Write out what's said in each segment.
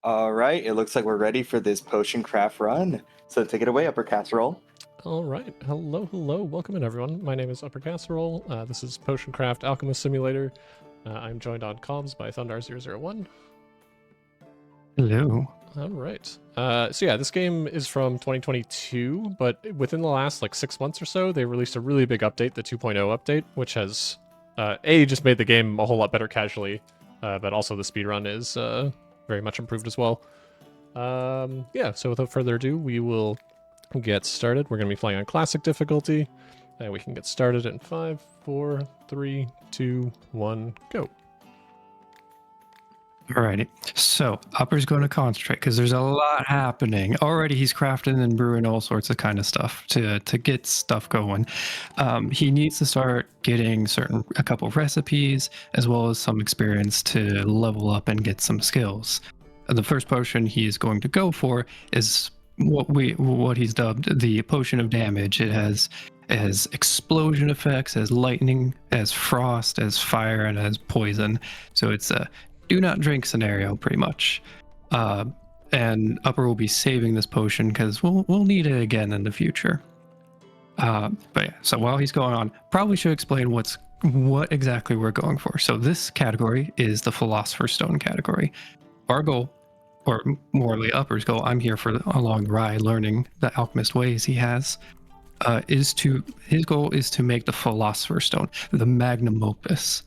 All right, it looks like we're ready for this potion craft run. So take it away, uppercasserole. All right, hello, welcome in everyone. My name is uppercasserole. This is Potion Craft Alchemist Simulator. I'm joined on comms by Thundar001. Hello. All right. So yeah, this game is from 2022, but within the last 6 months or so, they released a really big update, the 2.0 update, which has just made the game a whole lot better casually, but also the speedrun is very much improved as well. Yeah, so without further ado, we will get started. We're going to be playing on classic difficulty, and we can get started in 5, 4, 3, 2, 1, go. Alrighty. So Upper's going to concentrate because there's a lot happening. Already he's crafting and brewing all sorts of kind of stuff to get stuff going. He needs to start getting a couple of recipes as well as some experience to level up and get some skills. The first potion he's going to go for is what he's dubbed the potion of damage. It has explosion effects, as lightning, as frost, as fire, and as poison. So it's a do not drink scenario pretty much. And Upper will be saving this potion because we'll need it again in the future. But yeah, so while he's going on, probably should explain what exactly we're going for. So this category is the Philosopher's Stone category. Our goal, or morally Upper's goal, I'm here for along the ride learning the alchemist ways he has, his goal is to make the Philosopher's Stone, the magnum opus.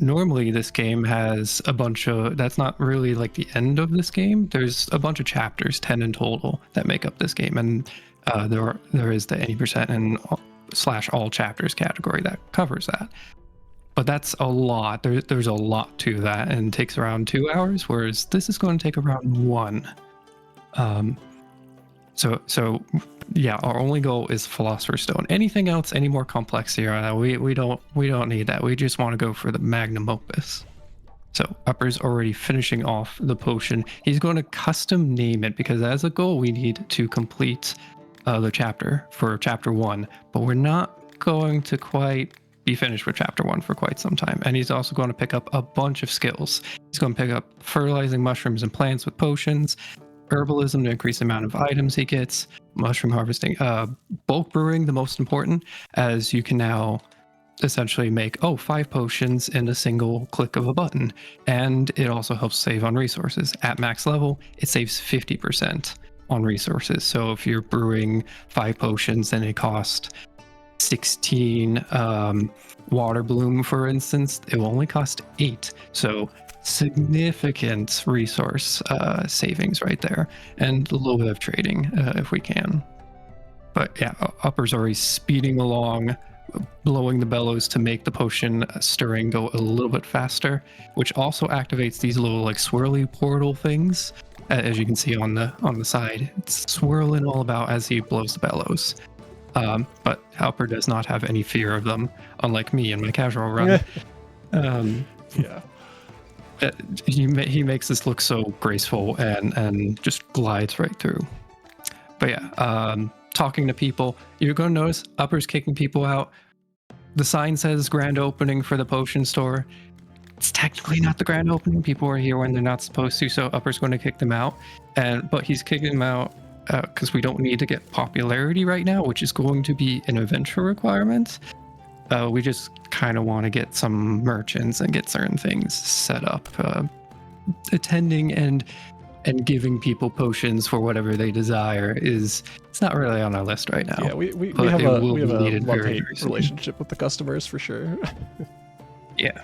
Normally this game has a bunch of, that's not really like the end of this game. There's a bunch of chapters, 10 in total, that make up this game. And there is the 80% and / all chapters category that covers that. But that's a lot. There's a lot to that, and it takes around 2 hours, whereas this is going to take around 1. So yeah, our only goal is Philosopher's Stone. Anything else, any more complex here, we don't need that. We just want to go for the magnum opus. So Upper's already finishing off the potion. He's going to custom name it because as a goal, we need to complete the chapter for chapter 1, but we're not going to quite be finished with chapter 1 for quite some time. And he's also going to pick up a bunch of skills. He's going to pick up fertilizing mushrooms and plants with potions, herbalism to increase the amount of items he gets, mushroom harvesting, bulk brewing, the most important, as you can now essentially make 5 potions in a single click of a button. And it also helps save on resources. At max level, it saves 50% on resources. So if you're brewing 5 potions, then it costs 16 water bloom, for instance, it will only cost 8. So significant resource savings right there, and a little bit of trading if we can. But yeah, Upper's already speeding along, blowing the bellows to make the potion stirring go a little bit faster, which also activates these little swirly portal things, as you can see on the side. It's swirling all about as he blows the bellows. But Upper does not have any fear of them, unlike me in my casual run. Yeah. He makes this look so graceful and just glides right through. But yeah, talking to people, you're going to notice Upper's kicking people out. The sign says grand opening for the potion store. It's technically not the grand opening. People are here when they're not supposed to, so Upper's going to kick them out. But he's kicking them out because we don't need to get popularity right now, which is going to be an eventual requirement. We just kind of want to get some merchants and get certain things set up. Attending and giving people potions for whatever they desire it's not really on our list right now. Yeah, we have a love-hate relationship with the customers for sure. Yeah.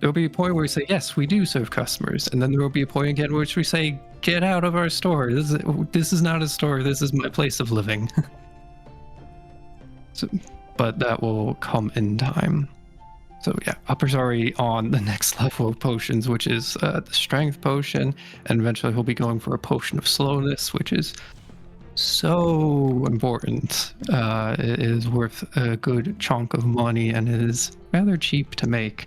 There'll be a point where we say, yes, we do serve customers. And then there will be a point again where we say, get out of our store. This is not a store. This is my place of living. But that will come in time. So yeah, Upper's already on the next level of potions, which is the strength potion. And eventually he'll be going for a potion of slowness, which is so important. It is worth a good chunk of money, and it is rather cheap to make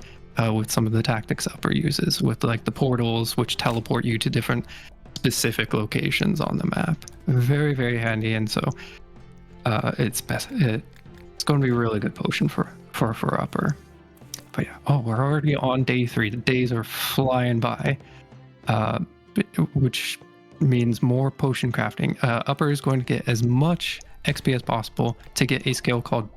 with some of the tactics Upper uses, with the portals, which teleport you to different specific locations on the map. Very, very handy. And so it's going to be a really good potion for Upper. But yeah, we're already on day 3. The days are flying by. which means more potion crafting. Upper is going to get as much XP as possible to get a skill called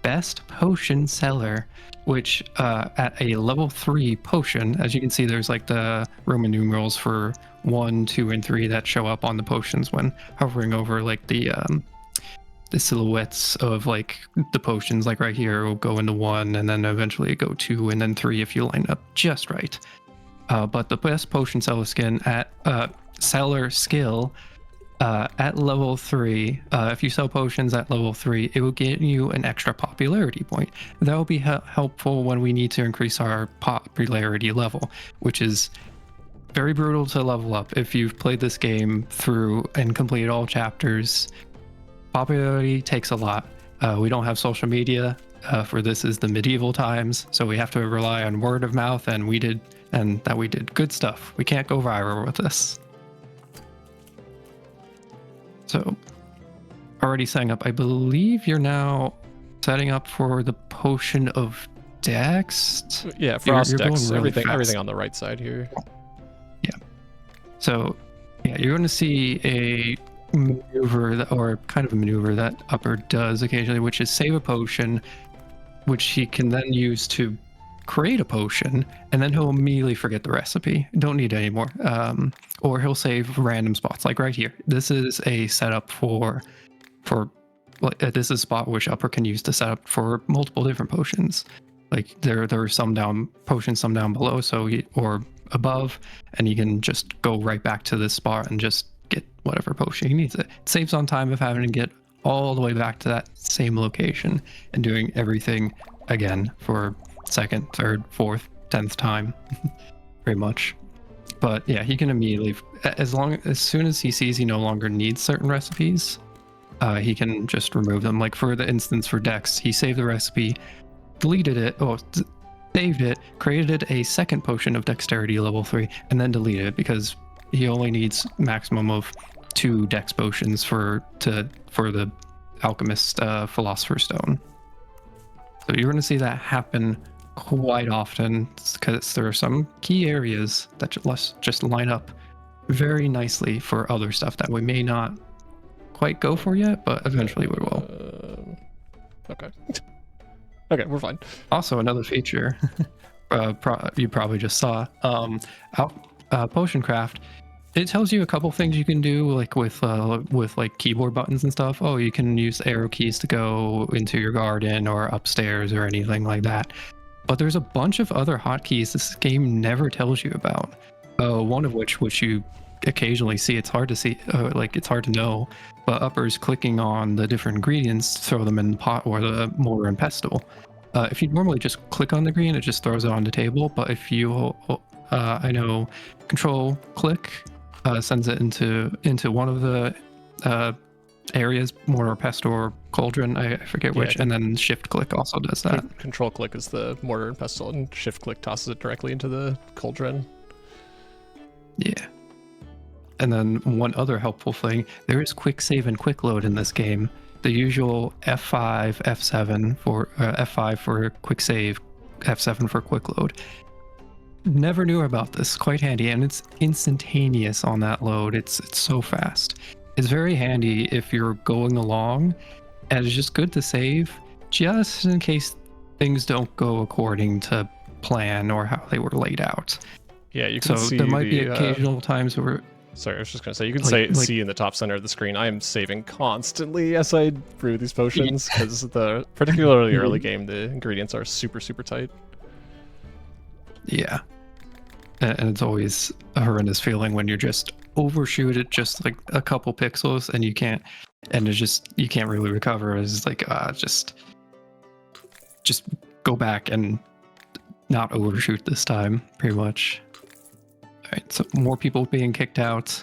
Best Potion Seller, which at a level 3 potion, as you can see, there's like the Roman numerals for 1, 2, and 3 that show up on the potions when hovering over like the silhouettes of like the potions. Like right here, will go into 1, and then eventually go 2, and then 3 if you line up just right. But the best potion seller skin at seller skill at level 3, if you sell potions at level 3, it will get you an extra popularity point. That will be helpful when we need to increase our popularity level, which is very brutal to level up. If you've played this game through and completed all chapters, popularity takes a lot. We don't have social media, for this is the medieval times, so we have to rely on word of mouth, and we did good stuff. We can't go viral with this. So, already setting up. I believe you're now setting up for the potion of Dex. Yeah, Frost you're Dex, going really everything on the right side here. Yeah. So, yeah, you're going to see a maneuver or kind of a maneuver that Upper does occasionally, which is save a potion, which he can then use to create a potion, and then he'll immediately forget the recipe. Don't need it anymore. Or he'll save random spots, like right here. This is a setup for this is a spot which Upper can use to set up for multiple different potions. Like there are some potions down below, or above, and he can just go right back to this spot and just get whatever potion he needs. It saves on time of having to get all the way back to that same location and doing everything again for second, third, fourth, 10th time, pretty much. But yeah, he can immediately, as soon as he sees he no longer needs certain recipes, he can just remove them. Like for the instance for Dex, he saved the recipe, deleted it, saved it, created a second potion of dexterity level 3, and then deleted it because he only needs maximum of 2 dex potions for the Alchemist Philosopher's Stone. So you're going to see that happen quite often because there are some key areas that just line up very nicely for other stuff that we may not quite go for yet, but eventually we will. Okay. Okay, we're fine. Also, another feature you probably just saw, potion craft. It tells you a couple things you can do, like with like keyboard buttons and stuff. Oh, you can use arrow keys to go into your garden or upstairs or anything like that. But there's a bunch of other hotkeys this game never tells you about. One of which you occasionally see. It's hard to see, it's hard to know. But Upper's clicking on the different ingredients, throw them in the pot or the mortar and pestle. If you normally just click on the green, it just throws it on the table. But if you, I know, control click sends it into one of the areas, mortar, pestle, or cauldron. I forget which, and then shift click also does that. Control click is the mortar and pestle, and shift click tosses it directly into the cauldron. Yeah. And then one other helpful thing, there is quick save and quick load in this game. The usual F5, F7 for F5 for quick save, F7 for quick load. Never knew about this. Quite handy, and it's instantaneous on that load. It's so fast. It's very handy if you're going along, and it's just good to save, just in case things don't go according to plan or how they were laid out. Yeah, you can see there might be occasional times where. Sorry, I was just going to say, you can see in the top center of the screen, I am saving constantly as I brew these potions, because particularly early game, the ingredients are super, super tight. Yeah. And it's always a horrendous feeling when you're just overshoot it just like a couple pixels and you can't really recover. It's like, just go back and not overshoot this time, pretty much. All right, so more people being kicked out.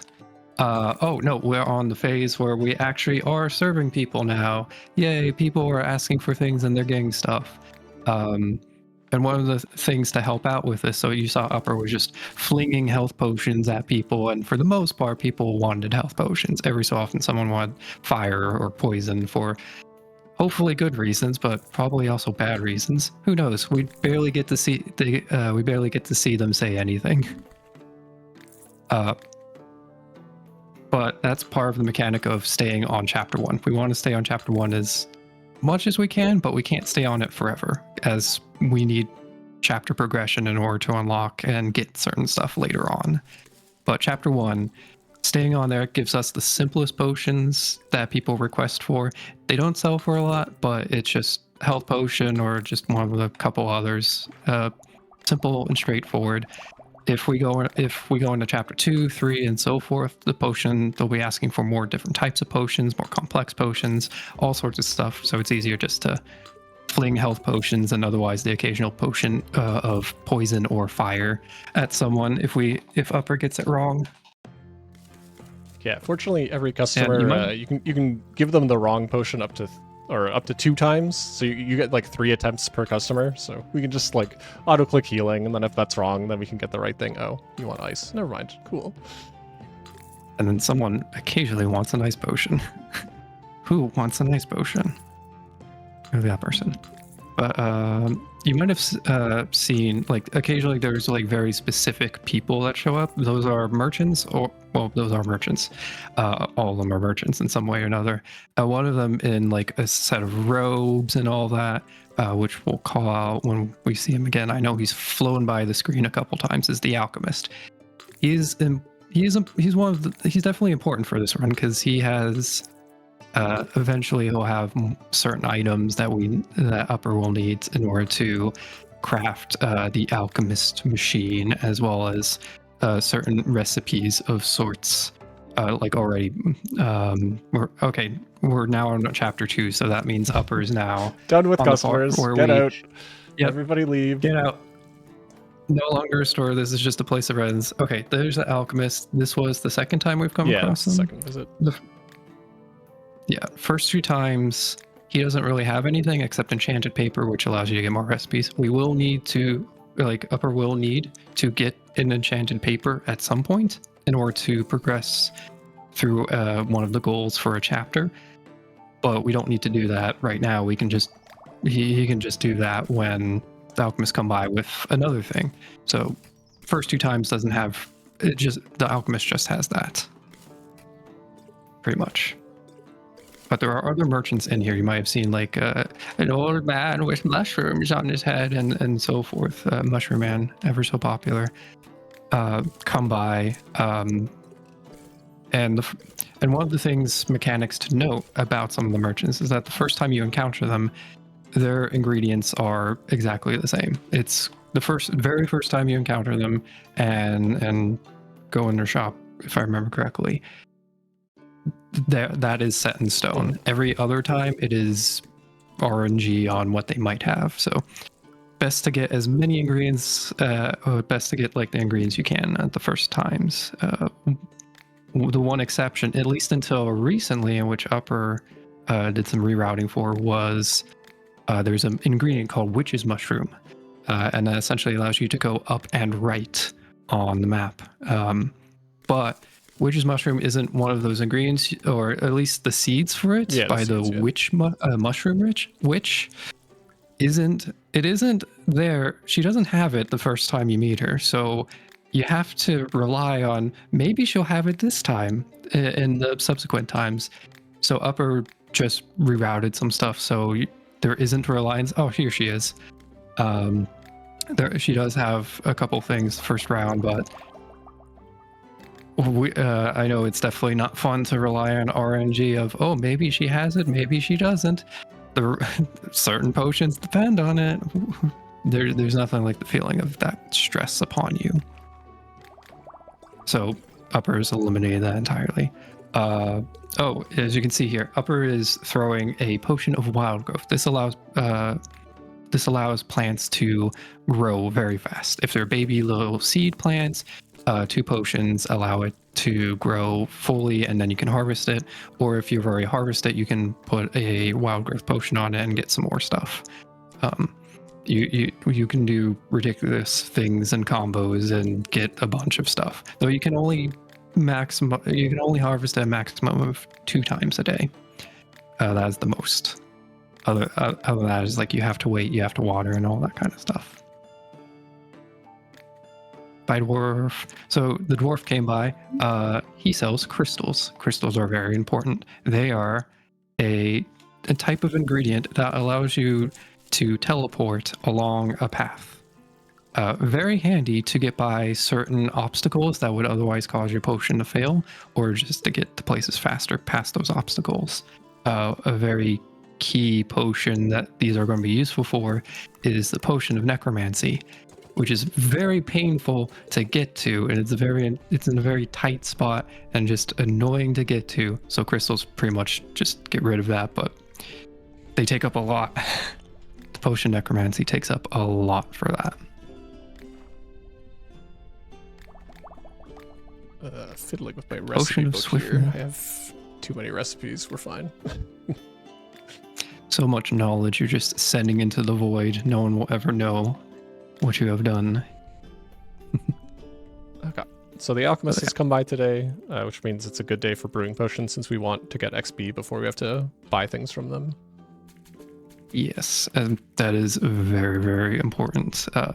Oh no, we're on the phase where we actually are serving people now. Yay, people are asking for things and they're getting stuff. And one of the things to help out with this, so you saw Upper was just flinging health potions at people, and for the most part, people wanted health potions. Every so often, someone wanted fire or poison for hopefully good reasons, but probably also bad reasons. Who knows? We barely get to see them say anything. But that's part of the mechanic of staying on chapter 1. We want to stay on chapter 1 as much as we can, but we can't stay on it forever, as we need chapter progression in order to unlock and get certain stuff later on. But chapter 1, staying on there gives us the simplest potions that people request for. They don't sell for a lot, but it's just health potion or just one of the couple others. Simple and straightforward. If we go into chapter 2, 3, and so forth, the potion, they'll be asking for more different types of potions, more complex potions, all sorts of stuff. So it's easier just to fling health potions and otherwise the occasional potion of poison or fire at someone if Upper gets it wrong. Yeah, fortunately, every customer you you can give them the wrong potion up to 2 times, so you get like 3 attempts per customer. So we can just like auto click healing, and then if that's wrong, then we can get the right thing. Oh, you want ice? Never mind. Cool. And then someone occasionally wants an ice potion. Who wants an ice potion? Maybe that person. But you might have seen, like, occasionally there's like very specific people that show up. Those are merchants, those are merchants. All of them are merchants in some way or another. One of them in like a set of robes and all that, which we'll call out when we see him again. I know he's flown by the screen a couple times, is the Alchemist. He's definitely important for this run because he has eventually he'll have certain items that Upper will need in order to craft the Alchemist machine, as well as certain recipes of sorts. Like already, we're now on chapter 2, so that means Upper is now Done with customers. Get out. Yep. Everybody leave. Get out. No longer a store. This is just a place of residence. Okay, there's the Alchemist. This was the second time we've come across him. Second visit. Yeah, first 2 times he doesn't really have anything except enchanted paper, which allows you to get more recipes. We will need to, Upper will need to get an enchanted paper at some point in order to progress through one of the goals for a chapter. But we don't need to do that right now. We can just he can just do that when the Alchemists come by with another thing. So first 2 times doesn't have it. Just the Alchemist just has that, pretty much. But there are other merchants in here. You might have seen like an old man with mushrooms on his head and so forth. Mushroom Man, ever so popular, come by. And one of the things, mechanics to note about some of the merchants is that the first time you encounter them, their ingredients are exactly the same. It's the very first time you encounter them and go in their shop, if I remember correctly. That is set in stone. Every other time it is RNG on what they might have. So best to get as many ingredients, best to get like the ingredients you can at the first times. The one exception, at least until recently, in which Upper did some rerouting for, was there's an ingredient called witch's mushroom, and that essentially allows you to go up and right on the map. But witch's mushroom isn't one of those ingredients, or at least the seeds for it, witch mushroom witch isn't there. She doesn't have it the first time you meet her, so you have to rely on maybe she'll have it this time in the subsequent times. So Upper just rerouted some stuff, so there isn't reliance. Oh, here she is. She does have a couple things first round, but I know it's definitely not fun to rely on RNG of, oh, maybe she has it, maybe she doesn't. Certain potions depend on it. There's nothing like the feeling of that stress upon you. So Upper is eliminated that entirely. As you can see here, Upper is throwing a potion of wild growth. This allows plants to grow very fast. If they're baby little seed plants, 2 potions allow it to grow fully, and then you can harvest it. Or if you've already harvested it, you can put a wild growth potion on it and get some more stuff. You can do ridiculous things and combos and get a bunch of stuff. Though you can only harvest a maximum of 2 times a day. That is the most. Other than that is like you have to wait, you have to water, and all that kind of stuff. by dwarf. So the dwarf came by. He sells crystals. Crystals are very important. They are a type of ingredient that allows you to teleport along a path. Very handy to get by certain obstacles that would otherwise cause your potion to fail, or just to get to places faster past those obstacles. A very key potion that these are going to be useful for is the potion of necromancy, which is very painful to get to, and it's in a very tight spot and just annoying to get to. So crystals pretty much just get rid of that, but they take up a lot. The potion necromancy takes up a lot for that. Fiddling with my Potion recipe of book Swiftness. here. I have too many recipes. We're fine. So much knowledge you're just sending into the void. No one will ever know what you have done. Okay. So the Alchemist has come by today, which means it's a good day for brewing potions since we want to get XP before we have to buy things from them. Yes, and that is very, very important. I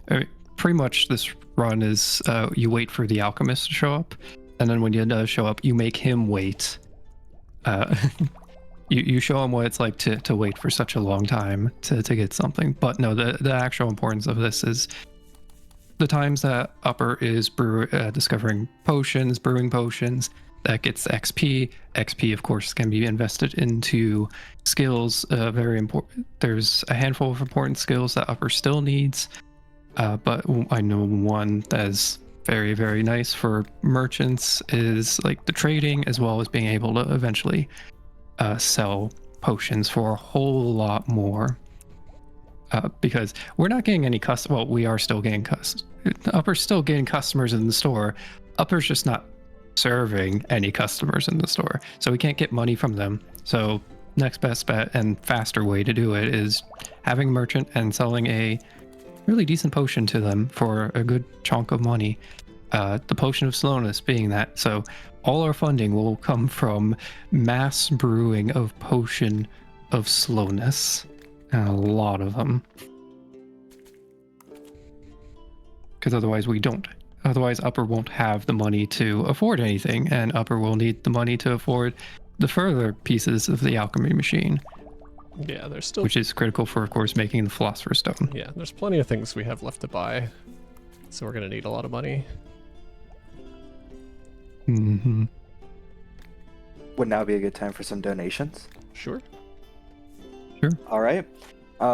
mean, pretty much this run is you wait for the Alchemist to show up, and then when he does show up, you make him wait. You show him what it's like to wait for such a long time to get something. But no, the actual importance of this is the times that Upper is discovering potions, brewing potions, that gets XP. XP, of course, can be invested into skills. Very important. There's a handful of important skills that Upper still needs. But I know one that is very, very nice for merchants is like the trading, as well as being able to eventually sell potions for a whole lot more. Because we're not getting any well, we are still getting Upper's still getting customers in the store. Upper's just not serving any customers in the store, so we can't get money from them. So next best bet and faster way to do it is having a merchant and selling a really decent potion to them for a good chunk of money. The potion of slowness being that. So all our funding will come from mass brewing of potion of slowness, and a lot of them. Because otherwise we don't. Otherwise Upper won't have the money to afford anything, and Upper will need the money to afford the further pieces of the alchemy machine. Yeah, there's still... Which is critical for, of course, making the Philosopher's Stone. Yeah, there's plenty of things we have left to buy. So we're going to need a lot of money. Mm-hmm. Would now be a good time for some donations? Sure. Sure. All right.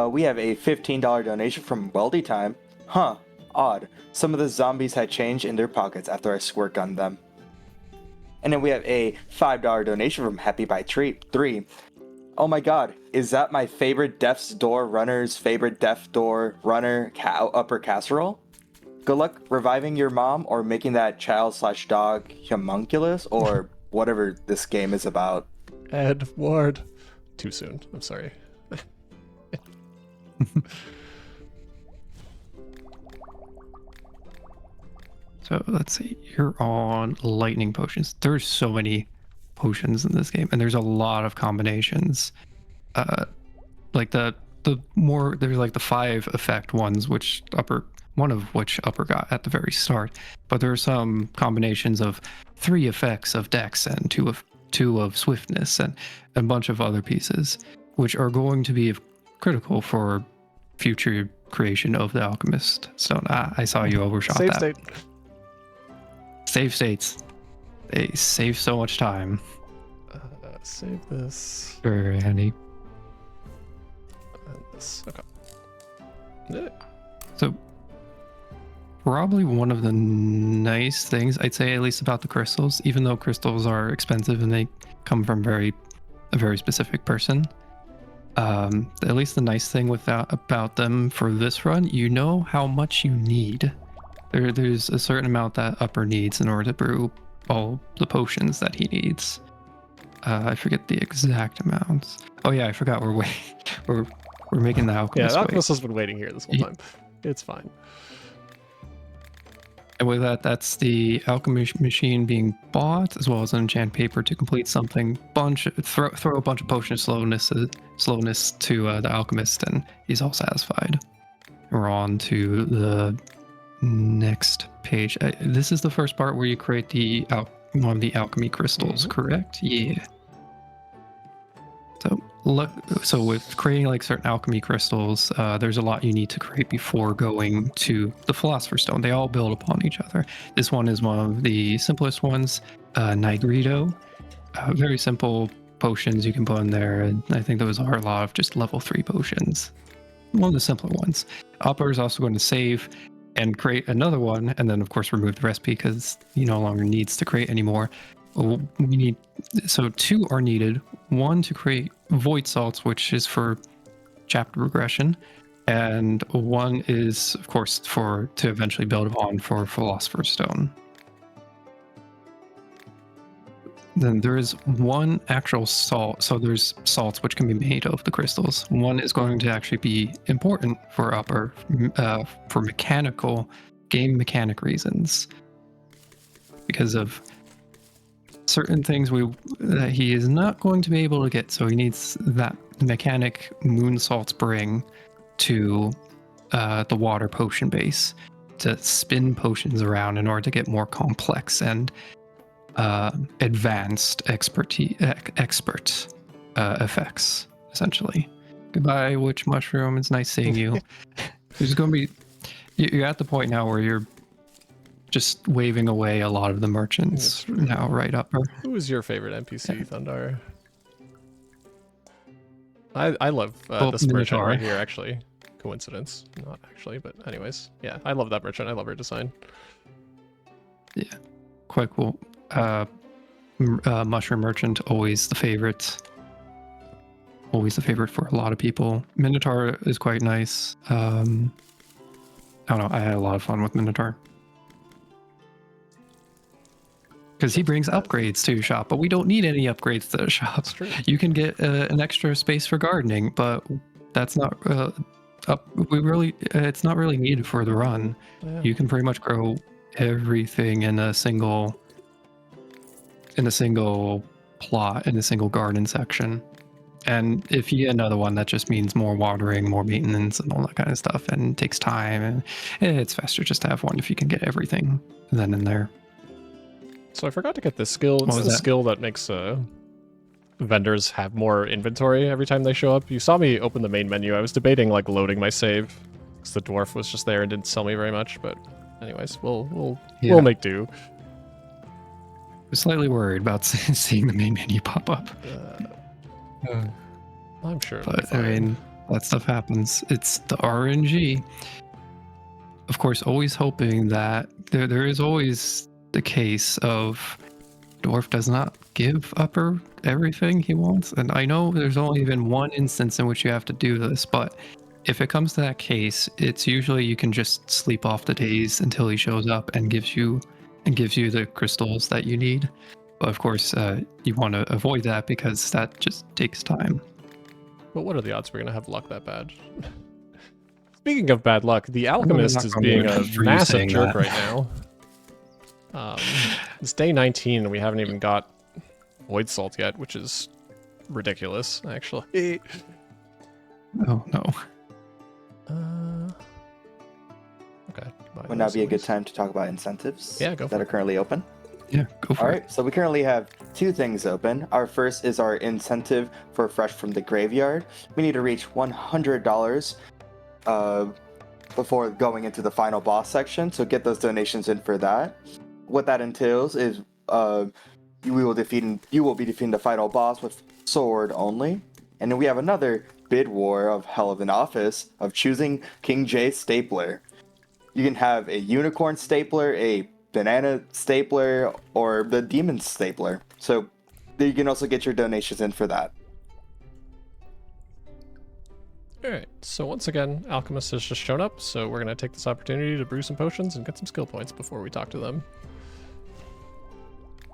We have a $15 donation from Weldy Time. Huh. Odd. Some of the zombies had change in their pockets after I squirt gunned them. And then we have a $5 donation from Happy by 3. Oh my god, is that my favorite Death's Door runner's favorite Death Door runner, upper casserole? Good luck reviving your mom or making that child/dog homunculus or whatever this game is about. Edward. Too soon. I'm sorry. So let's see. You're on lightning potions. There's so many potions in this game, and there's a lot of combinations. Like the more there's like the 5 effect ones, which one of which Upper got at the very start. But there are some combinations of 3 effects of Dex and 2 of Swiftness and a bunch of other pieces, which are going to be critical for future creation of the Alchemist Stone. I saw you overshot Save that. state. Save states. They save so much time. Save this. Very, very handy. And this. Okay. Yeah. So, probably one of the nice things I'd say, at least about the crystals, even though crystals are expensive and they come from a very specific person. At least the nice thing about them for this run, you know how much you need. There's a certain amount that Upper needs in order to brew all the potions that he needs. I forget the exact amounts. Oh yeah, I forgot we're making the Alchemist. Yeah, the Alchemist has been waiting here this whole time. It's fine. And with that, that's the alchemy machine being bought, as well as an enchant paper to complete something. Throw a bunch of potion of slowness to the alchemist, and he's all satisfied. We're on to the next page. This is the first part where you create one of the alchemy crystals, correct? Yeah. So with creating like certain alchemy crystals, there's a lot you need to create before going to the Philosopher's Stone. They all build upon each other. This one is one of the simplest ones, Nigrito. Very simple potions you can put in there, and I think those are a lot of just level 3 potions. One of the simpler ones. Upper is also going to save and create another one, and then of course remove the recipe because he no longer needs to create anymore. So 2 are needed. 1 to create void salts, which is for chapter regression, and 1 is of course to eventually build upon for Philosopher's Stone. Then there is 1 actual salt. So there's salts which can be made of the crystals. 1 is going to actually be important for upper for game mechanic reasons, because of certain things that he is not going to be able to get. So he needs that mechanic moon salts bring to the water potion base to spin potions around in order to get more complex and advanced expert effects, essentially. Goodbye, witch mushroom. It's nice seeing you. There's going to be... You're at the point now where you're just waving away a lot of the merchants now, right, Upper? Who is your favorite NPC, Thundar? I love this merchant right here, actually. Coincidence. Not actually, but anyways. Yeah, I love that merchant. I love her design. Yeah, quite cool. Mushroom merchant, always the favorite. Always the favorite for a lot of people. Minotaur is quite nice. I don't know, I had a lot of fun with Minotaur. Because he brings upgrades to your shop, but we don't need any upgrades to the shop. That's true. You can get an extra space for gardening, but that's not it's not really needed for the run. Yeah. You can pretty much grow everything in a single plot, in a single garden section. And if you get another one, that just means more watering, more maintenance, and all that kind of stuff, and it takes time, and it's faster just to have one if you can get everything then in there. So I forgot to get this skill. It's the skill that makes vendors have more inventory every time they show up. You saw me open the main menu. I was debating like loading my save because the dwarf was just there and didn't sell me very much. But anyways, we'll make do. I was slightly worried about seeing the main menu pop up. I'm sure. But I mean, that stuff happens. It's the RNG. Of course, always hoping that there is always the case of dwarf does not give upper everything he wants. And I know there's only been one instance in which you have to do this, but if it comes to that case, it's usually you can just sleep off the days until he shows up and gives you the crystals that you need. But of course, you want to avoid that because that just takes time. But what are the odds we're going to have luck that bad? Speaking of bad luck, the Alchemist is being a massive jerk right now. It's day 19 and we haven't even got Void Salt yet, which is ridiculous, actually. Oh, no. Okay. Would now be a good time to talk about incentives that are currently open? Yeah, go for it. All right, so we currently have 2 things open. Our first is our incentive for Fresh from the Graveyard. We need to reach $100 before going into the final boss section, so get those donations in for that. What that entails is you will be defeating the final boss with sword only. And then we have another bid war of Hell of an Office of choosing King J's stapler. You can have a unicorn stapler, a banana stapler, or the demon stapler. So you can also get your donations in for that. Alright, so once again, Alchemist has just shown up, so we're going to take this opportunity to brew some potions and get some skill points before we talk to them.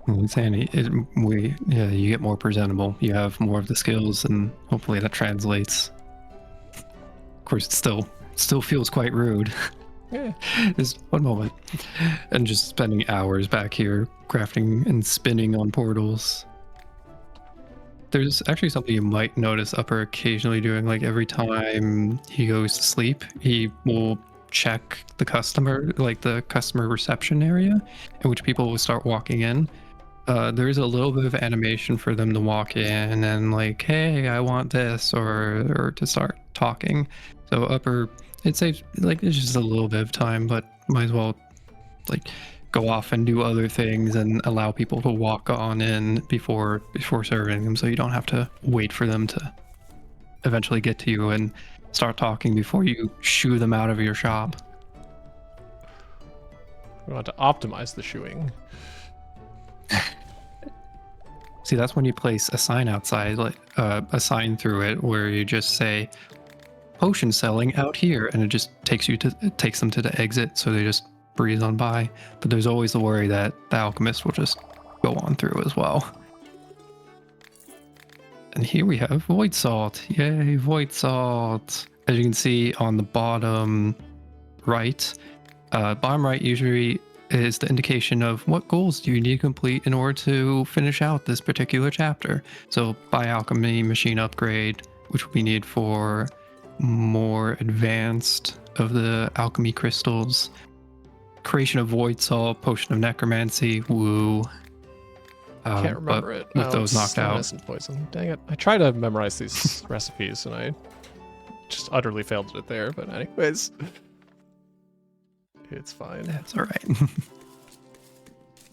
It's handy. You get more presentable. You have more of the skills, and hopefully that translates. Of course, it still feels quite rude. Yeah. Just one moment. And just spending hours back here crafting and spinning on portals. There's actually something you might notice Upper occasionally doing, like every time he goes to sleep, he will check the customer, like the customer reception area, in which people will start walking in. There is a little bit of animation for them to walk in and like, hey, I want this, or to start talking. So upper, it saves like it's just a little bit of time, but might as well like go off and do other things and allow people to walk on in before serving them, so you don't have to wait for them to eventually get to you and start talking before you shoo them out of your shop. We want to optimize the shoeing. See, that's when you place a sign outside, like a sign through it, where you just say potion selling out here, and it just takes them to the exit, so they just breeze on by. But there's always the worry that the alchemist will just go on through as well. And here we have void salt. Yay, void salt. As you can see on the bottom right, usually is the indication of what goals do you need to complete in order to finish out this particular chapter. So buy alchemy machine upgrade, which will be needed for more advanced of the alchemy crystals. Creation of void salt, potion of necromancy, woo. Can't remember it. With those knocked out. Innocent poison. Dang it. I try to memorize these recipes and I just utterly failed at it there, but anyways. It's fine. That's all right.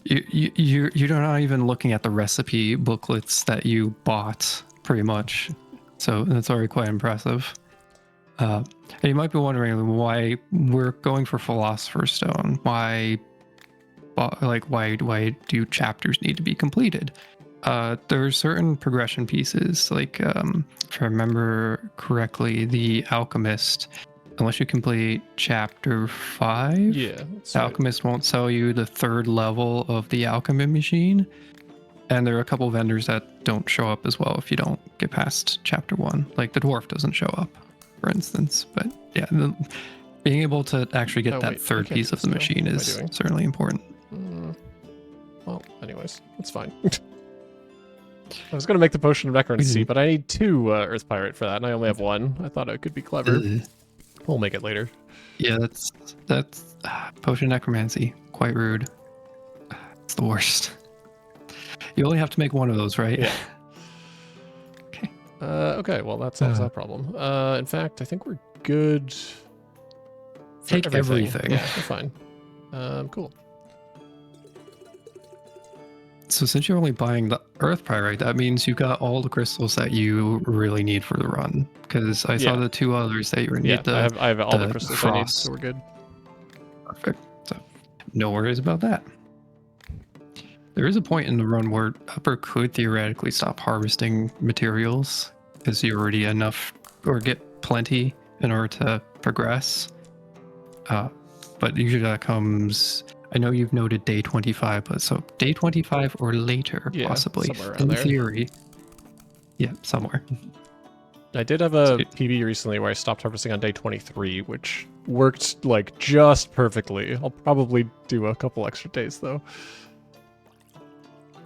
You're not even looking at the recipe booklets that you bought, pretty much. So that's already quite impressive. And you might be wondering why we're going for Philosopher's Stone. Why do chapters need to be completed? There are certain progression pieces, like if I remember correctly, the Alchemist. Unless you complete chapter 5, yeah, Alchemist won't sell you the 3rd level of the alchemy machine. And there are a couple vendors that don't show up as well if you don't get past chapter 1. Like the dwarf doesn't show up, for instance. But yeah, being able to actually get that 3rd piece of the machine is certainly important. Well, anyways, it's fine. I was going to make the potion of necromancy, but I need 2 Earth Pirate for that, and I only have 1. I thought it could be clever. We'll make it later. Yeah, that's potion necromancy. Quite rude. It's the worst. You only have to make 1 of those, right? Yeah. Okay. Okay, well that solves that problem. In fact, I think we're good. Take everything. Yeah, we're fine. Cool. So since you're only buying the Earth Pyrite, that means you got all the crystals that you really need for the run. Because I saw the 2 others that you need. Yeah, I have all the crystals frost. I need, so we're good. Perfect. So no worries about that. There is a point in the run where Upper could theoretically stop harvesting materials because you already enough or get plenty in order to progress. But usually that comes. I know you've noted day 25, but so day 25 or later, possibly. In theory. Yeah, somewhere. I did have a PB recently where I stopped harvesting on day 23, which worked like just perfectly. I'll probably do a couple extra days though.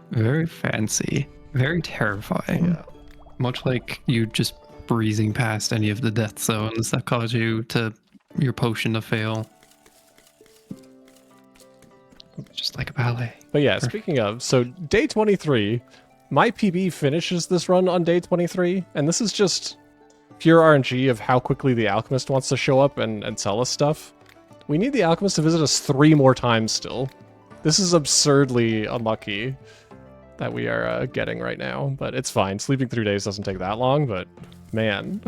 Very fancy. Very terrifying. Yeah. Much like you just breezing past any of the death zones that cause your potion to fail. Just like a ballet. But yeah, speaking of, so day 23, my PB finishes this run on day 23, and this is just pure RNG of how quickly the Alchemist wants to show up and sell us stuff. We need the Alchemist to visit us 3 more times still. This is absurdly unlucky that we are getting right now, but it's fine. Sleeping through days doesn't take that long, but man.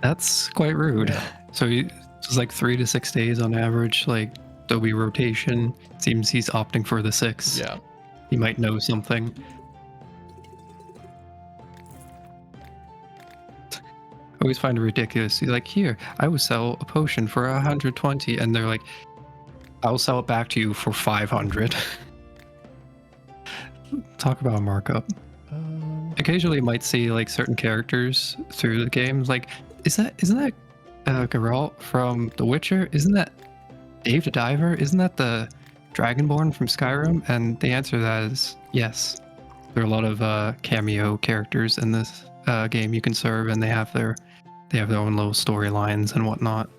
That's quite rude. So it's like 3 to 6 days on average, like there'll be rotation. Seems he's opting for the 6. Yeah. He might know something. I always find it ridiculous. He's like, here, I will sell a potion for 120, and they're like, I'll sell it back to you for 500. Talk about a markup. Occasionally you might see like certain characters through the games. Like, isn't that Geralt from The Witcher? Isn't that Dave the Diver? Isn't that the Dragonborn from Skyrim? And the answer to that is yes. There are a lot of cameo characters in this game you can serve, and they have their They have their own little storylines and whatnot.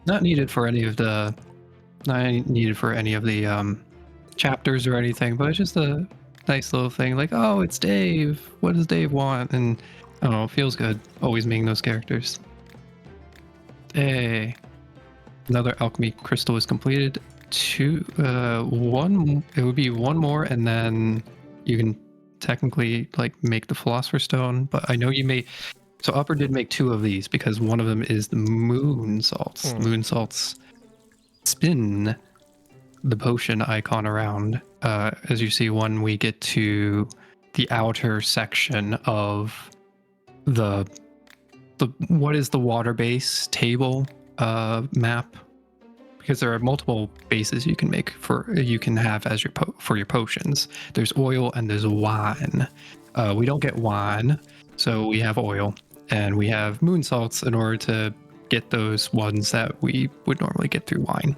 Not needed for any of the chapters or anything, but it's just a nice little thing. Like, oh, it's Dave. What does Dave want? And I don't know, it feels good always meeting those characters. Hey, another alchemy crystal is completed. One. It would be one more, and then you can technically like make the philosopher's stone. But I know you may. So Upper did make 2 of these because one of them is the moon salts. Moon salts spin the potion icon around. As you see, when we get to the outer section of the what is the water base table map, because there are multiple bases you can have as your for your potions. There's oil and there's wine. We don't get wine, so we have oil, and we have moon salts in order to get those ones that we would normally get through wine.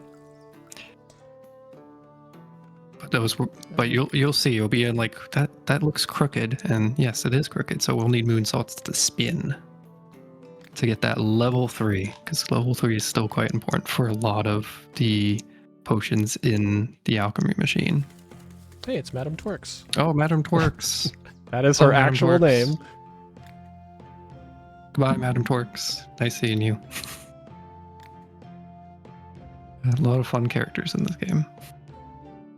But you'll see, you'll be in like that looks crooked, and yes, it is crooked. So we'll need moon salts to spin to get that level 3, because level 3 is still quite important for a lot of the potions in the alchemy machine. Hey, it's Madame Twerks. Oh, Madame Twerks. That is her Madame actual Twerks. name. Goodbye, Madame Twerks. Nice seeing you. A lot of fun characters in this game.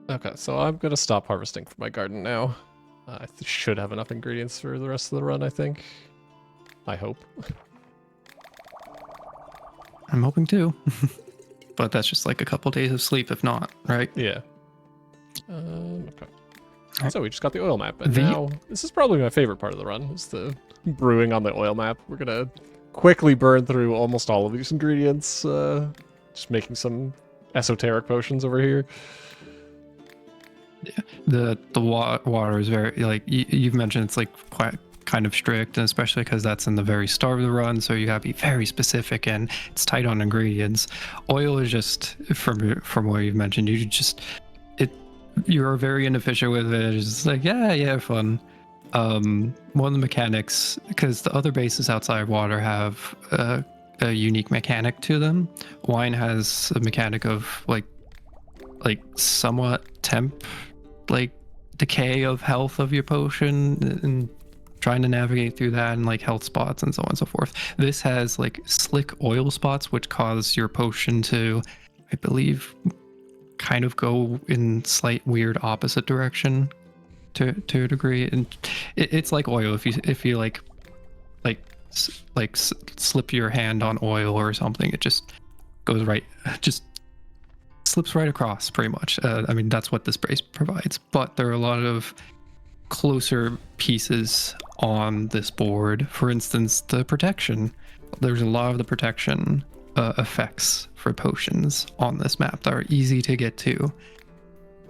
Okay, so I'm gonna stop harvesting for my garden now. I should have enough ingredients for the rest of the run, I think. I hope. I'm hoping too. But that's just like a couple days of sleep if not, right? Yeah. Okay. Right. So we just got the oil map, and now this is probably my favorite part of the run, is the brewing on the oil map. We're gonna quickly burn through almost all of these ingredients, just making some esoteric potions over here. Yeah. The water is very, like you've mentioned, it's like quite kind of strict, and especially because that's in the very start of the run, so you gotta be very specific and it's tight on ingredients. Oil is just, from what you've mentioned, you're very inefficient with it. It's just like, yeah, fun. One of the mechanics, because the other bases outside water have a unique mechanic to them. Wine has a mechanic of like somewhat decay of health of your potion, and trying to navigate through that, and like health spots and so on and so forth. This has like slick oil spots, which cause your potion to, I believe, kind of go in slight weird opposite direction to a degree. And it's like oil. If you slip your hand on oil or something, it just goes right, just slips right across pretty much. I mean, that's what this brace provides, but there are a lot of closer pieces on this board. For instance, the protection. There's a lot of the protection effects for potions on this map that are easy to get to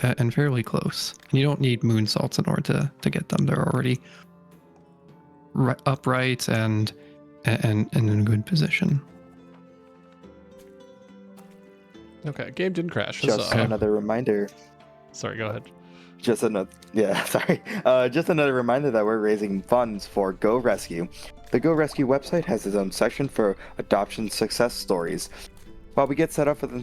and fairly close. And you don't need moon salts in order to get them. They're already upright and in a good position. Okay, game didn't crash. Just another reminder. Sorry, go ahead. Just another reminder that we're raising funds for Go Rescue. The Go Rescue website has its own section for adoption success stories. While we get set up for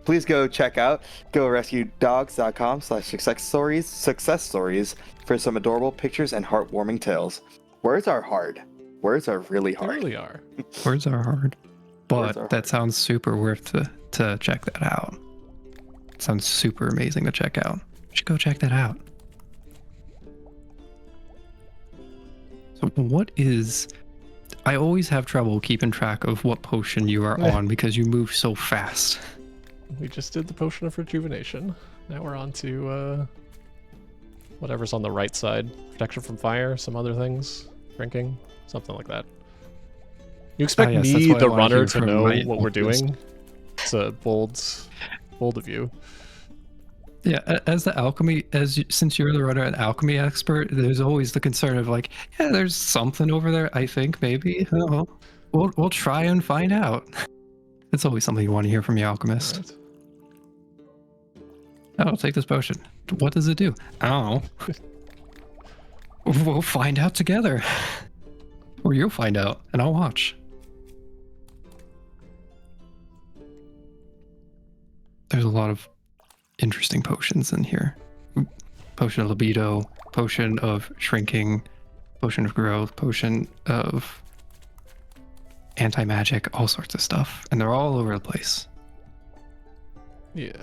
please go check out gorescuedogs.com/success stories for some adorable pictures and heartwarming tales. Words are hard. Words are really hard. They really are. Words are hard. But that sounds super worth to check that out. It sounds super amazing to check out. You should go check that out. So I always have trouble keeping track of what potion you are on because you move so fast. We just did the potion of rejuvenation. Now we're on to whatever's on the right side. Protection from fire, some other things. Drinking, something like that. You expect me, the runner, to know what we're doing? It's a bold of you. Yeah, since you're the runner and alchemy expert, there's always the concern of like, yeah, there's something over there. I think maybe. Oh, we'll try and find out. It's always something you want to hear from your alchemist. Right. Oh, take this potion. What does it do? Oh, we'll find out together, or you'll find out, and I'll watch. there's a lot of interesting potions in here. Potion of libido, potion of shrinking, potion of growth, potion of anti-magic, all sorts of stuff. And they're all over the place. Yeah.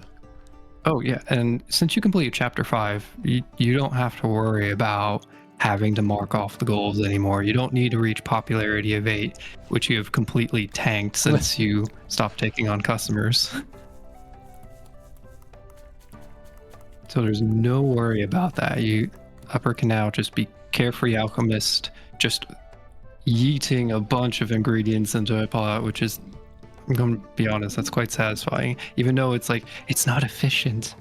Oh yeah, and since you complete chapter 5, you don't have to worry about having to mark off the goals anymore. You don't need to reach popularity of 8, which you have completely tanked since you stopped taking on customers. So there's no worry about that. Upper can now just be carefree alchemist, just yeeting a bunch of ingredients into a pot, which is, I'm going to be honest, that's quite satisfying. Even though it's like, it's not efficient.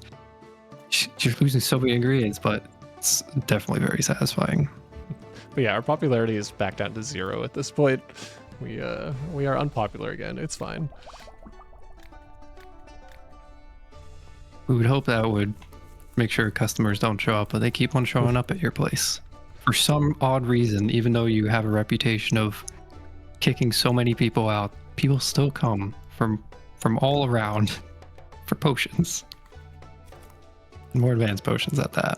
You're losing so many ingredients, but it's definitely very satisfying. But yeah, our popularity is back down to 0 at this point. We are unpopular again. It's fine. We would hope that would make sure customers don't show up, but they keep on showing up at your place. For some odd reason, even though you have a reputation of kicking so many people out, people still come from all around for potions. More advanced potions at that.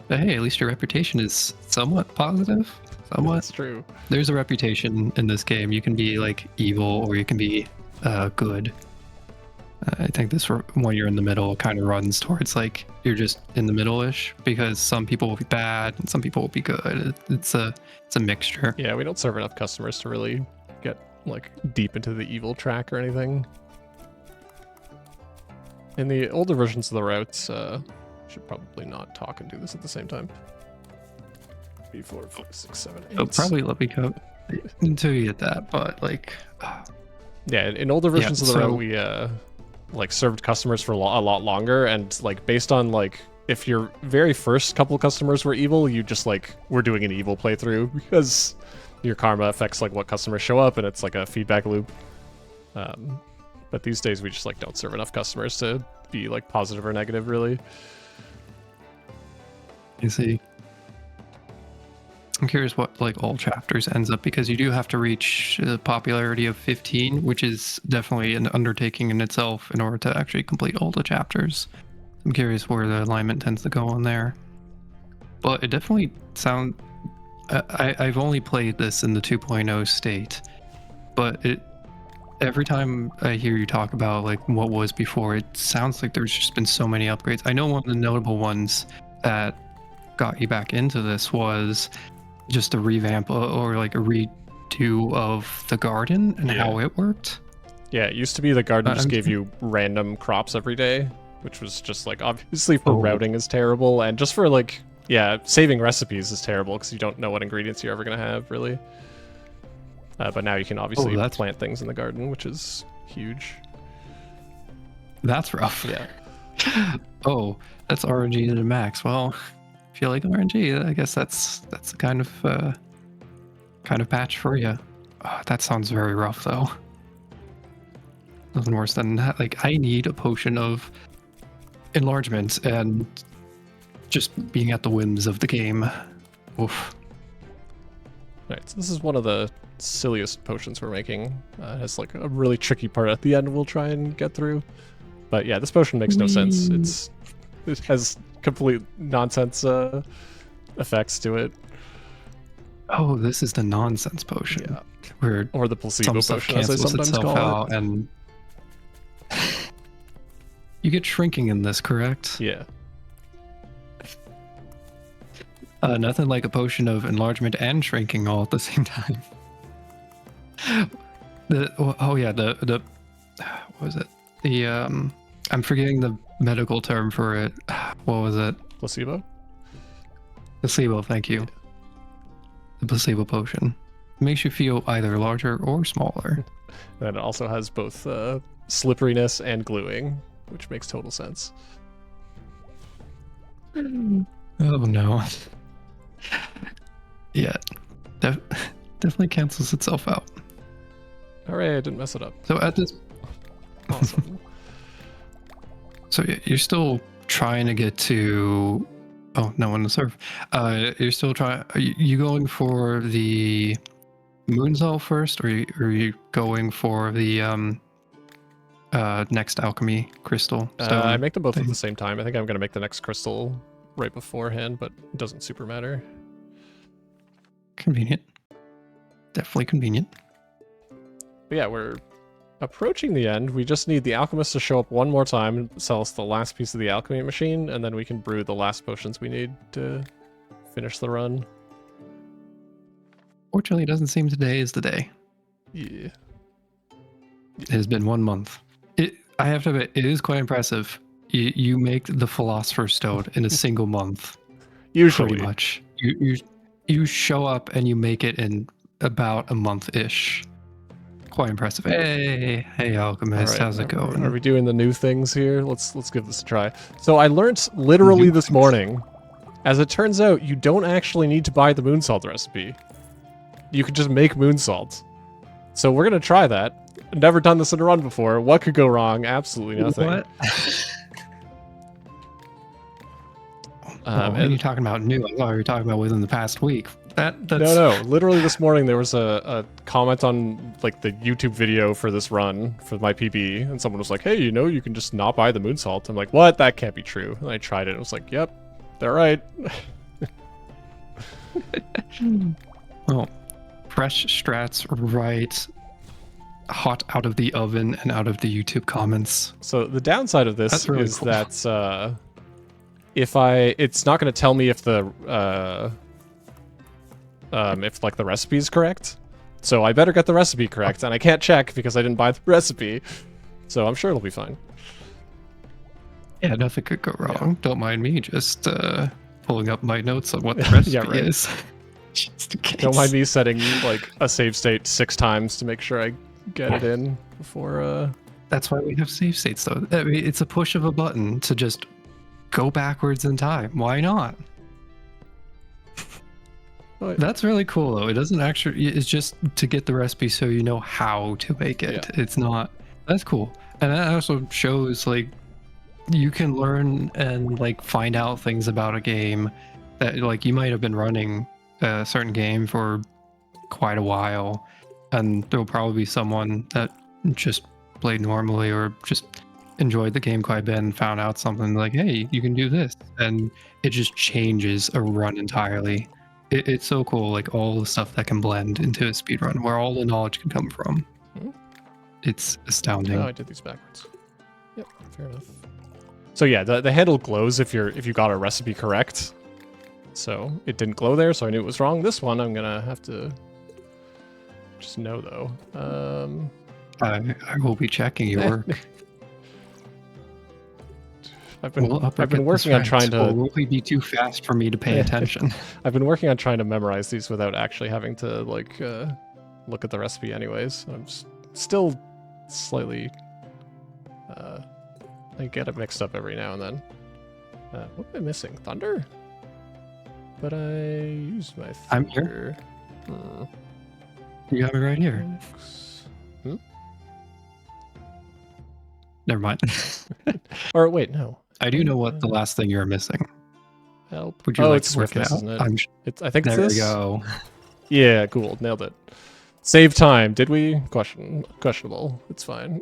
But hey, at least your reputation is somewhat positive. Somewhat. That's true. There's a reputation in this game. You can be like evil or you can be good. I think this one you're in the middle kind of runs towards like you're just in the middle-ish, because some people will be bad and some people will be good. It's a mixture. Yeah, we don't serve enough customers to really get like deep into the evil track or anything. In the older versions of the routes, should probably not talk and do this at the same time. 3, 4, 5, 6, 7, 8. Oh, probably let me go until you get that, but like yeah, in older versions of the so- route, we like served customers for a lot longer, and like based on like if your very first couple customers were evil, you just like were doing an evil playthrough because your karma affects like what customers show up, and it's like a feedback loop. But these days we just like don't serve enough customers to be like positive or negative really. you see. I'm curious what like all chapters ends up, because you do have to reach the popularity of 15, which is definitely an undertaking in itself in order to actually complete all the chapters. I'm curious where the alignment tends to go on there. But it definitely sounds... I've only played this in the 2.0 state, but every time I hear you talk about like what was before, it sounds like there's just been so many upgrades. I know one of the notable ones that got you back into this was just a revamp or like a redo of the garden and how it worked. Yeah, it used to be the garden just gave you random crops every day, which was just like obviously for routing is terrible, and just for like, yeah, saving recipes is terrible because you don't know what ingredients you're ever going to have really. But now you can obviously plant things in the garden, which is huge. That's rough. Yeah. Oh, that's RNG to the max. Well, if you like RNG, I guess that's the kind of patch for you. Oh, that sounds very rough though. Nothing worse than that. Like, I need a potion of enlargement and just being at the whims of the game. Oof. Right, so this is one of the silliest potions we're making. It has like a really tricky part at the end we'll try and get through. But yeah, this potion makes no sense. It has complete nonsense effects to it. Oh, this is the nonsense potion. Yeah. Where or the placebo some potion, as I cancels sometimes itself call out, it. and you get shrinking in this, correct? Yeah. Nothing like a potion of enlargement and shrinking all at the same time. What was it? I'm forgetting the medical term for it. What was it? Placebo? Placebo, thank you. The placebo potion. It makes you feel either larger or smaller. And it also has both slipperiness and gluing, which makes total sense. Oh no. Yeah. Definitely cancels itself out. Alright, I didn't mess it up. So at this... Awesome. So you're still trying to get to... Oh, no one to serve. You're still trying... Are you going for the Moonsault first, or are you going for the next alchemy crystal stone? I make them both at thing? the same time. I think I'm gonna make the next crystal right beforehand, but it doesn't super matter. Convenient. Definitely convenient. But yeah, we're approaching the end. We just need the alchemist to show up one more time and sell us the last piece of the alchemy machine, and then we can brew the last potions we need to finish the run. Fortunately, it doesn't seem today is the day. Yeah. It has been 1 month. I have to admit, it is quite impressive. You make the philosopher's stone in a single month. Usually. Pretty much. You show up and you make it in about a month-ish. Quite impressive. Hey, Alchemist, All right, how's it going? Are we doing the new things here? Let's give this a try. So I learned literally New this things. morning. As it turns out, you don't actually need to buy the moon salt recipe. You can just make moon salt. So we're gonna try that. Never done this in a run before. What could go wrong? Absolutely nothing. What? What are and- you talking about new? I thought you were talking about within the past week. That's No. Literally this morning there was a comment on like the YouTube video for this run for my PB, and someone was like, "Hey, you can just not buy the moon salt." I'm like, "What? That can't be true." And I tried it. And I was like, "Yep, they're right." Well, fresh strats right hot out of the oven and out of the YouTube comments. So the downside of this That's really is cool. that it's not going to tell me if like the recipe is correct. So I better get the recipe correct, and I can't check because I didn't buy the recipe. So I'm sure it'll be fine. Yeah, nothing could go wrong. Don't mind me just pulling up my notes on what the recipe Yeah, right. is. Just in case. Don't mind me setting like a save state 6 times to make sure I get it in before. That's why we have save states, though. I mean, it's a push of a button to just go backwards in time. Why not? Oh, That's really cool, though. It doesn't actually. It's just to get the recipe so you know how to make it. Yeah. It's not. That's cool, and that also shows like you can learn and like find out things about a game that like you might have been running a certain game for quite a while, and there'll probably be someone that just played normally or just enjoyed the game quite a bit and found out something like, hey, you can do this, and it just changes a run entirely. It's so cool, like all the stuff that can blend into a speedrun where all the knowledge can come from. Hmm. It's astounding. Oh, I did these backwards. Yep, fair enough. So yeah, the handle glows if you got a recipe correct. So it didn't glow there, so I knew it was wrong. This one I'm gonna have to just know though. I will be checking your work. I've been Will Upper I've been get working this on trying right, or to will he be too fast for me to pay attention? I've been working on trying to memorize these without actually having to like look at the recipe anyways. I'm still slightly I get it mixed up every now and then. What am I missing? Thunder? But I used my thunder. I'm here. You have it right here. Hmm? Never mind. Or wait, no. I do know what the last thing you're missing. Help. Would you Oh, like it's to work it swiftness, out? isn't it? I'm I think it's there this. we go. Yeah, cool. Nailed it. Save time. Did we? Questionable. It's fine.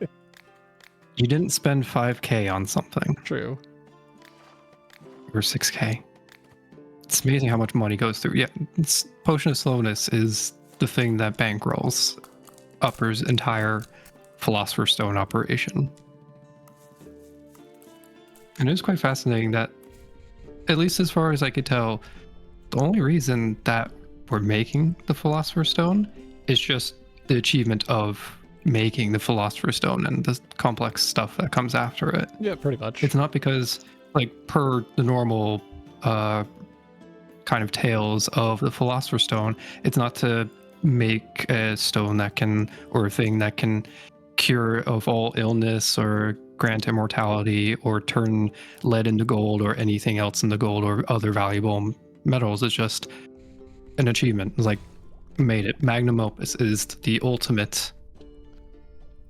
You didn't spend 5k on something, True. or 6k. It's amazing how much money goes through. Yeah, Potion of Slowness is the thing that bankrolls Upper's entire Philosopher's Stone operation. And it was quite fascinating that, at least as far as I could tell, the only reason that we're making the Philosopher's Stone is just the achievement of making the Philosopher's Stone and the complex stuff that comes after it. Yeah, pretty much. It's not because, like, per the normal kind of tales of the Philosopher's Stone, it's not to make a stone that can, or a thing that can cure of all illness or grant immortality or turn lead into gold or anything else into gold or other valuable metals. It's just an achievement. It's like, made it. Magnum opus is the ultimate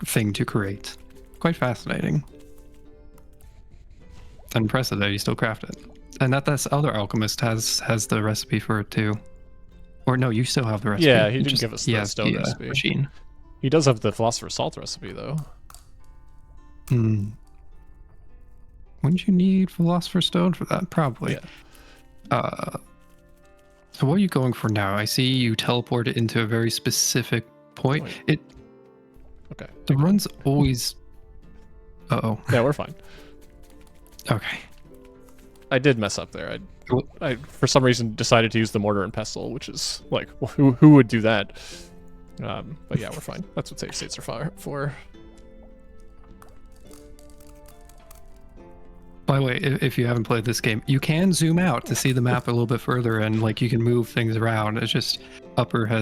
thing to create. Quite fascinating. It's impressive that you still craft it. And that this other alchemist has the recipe for it too. Or no, you still have the recipe. Yeah, he You didn't give us the stone recipe. Machine. He does have the Philosopher's Salt recipe, though. Hmm. Wouldn't you need Philosopher's Stone for that? Probably. Yeah. So what are you going for now? I see you teleported into a very specific point. Point. Okay. The run's always. Uh-oh. Yeah, we're fine. Okay. I did mess up there. What? I for some reason decided to use the mortar and pestle, which is like, who would do that? But yeah, we're fine. That's what save states are for. By the way, if you haven't played this game, you can zoom out to see the map a little bit further, and like you can move things around. It's just Upper